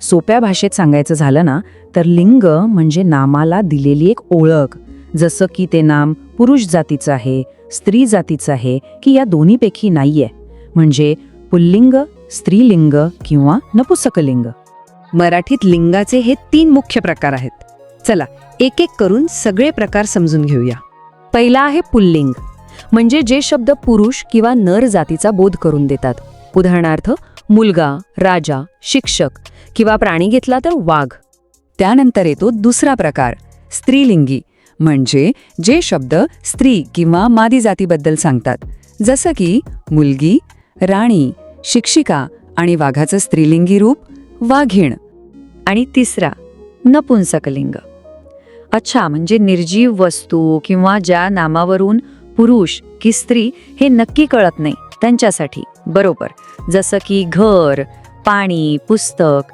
सोप्या भाषेत सांगायचं झालं ना, तर लिंग म्हणजे नामाला दिलेली एक ओळख. जसं की ते नाम पुरुष जातीचं आहे, स्त्री जातीचं आहे की या दोन्हीपैकी नाहीये. म्हणजे पुल्लिंग, स्त्रीलिंग किंवा नपुंसकलिंग. मराठीत लिंगाचे हे 3 मुख्य प्रकार आहेत. चला एक एक करून सगळे प्रकार समजून घेऊया. पहिला आहे पुल्लिंग, म्हणजे जे शब्द पुरुष किंवा नर जातीचा बोध करून देतात. उदाहरणार्थ मुलगा, राजा, शिक्षक किंवा प्राणी घेतला तर वाघ. त्यानंतर येतो दुसरा प्रकार, स्त्रीलिंगी, म्हणजे जे शब्द स्त्री किंवा मादी जातीबद्दल सांगतात. जसं की मुलगी, राणी, शिक्षिका आणि वाघाचं स्त्रीलिंगी रूप वाघीण. आणि तिसरा नपुंसकलिंग. अच्छा, म्हणजे निर्जीव वस्तू किंवा ज्या नामावरून पुरुष की स्त्री हे नक्की कळत नाही त्यांच्यासाठी. बरोबर. जसं की घर, पाणी, पुस्तक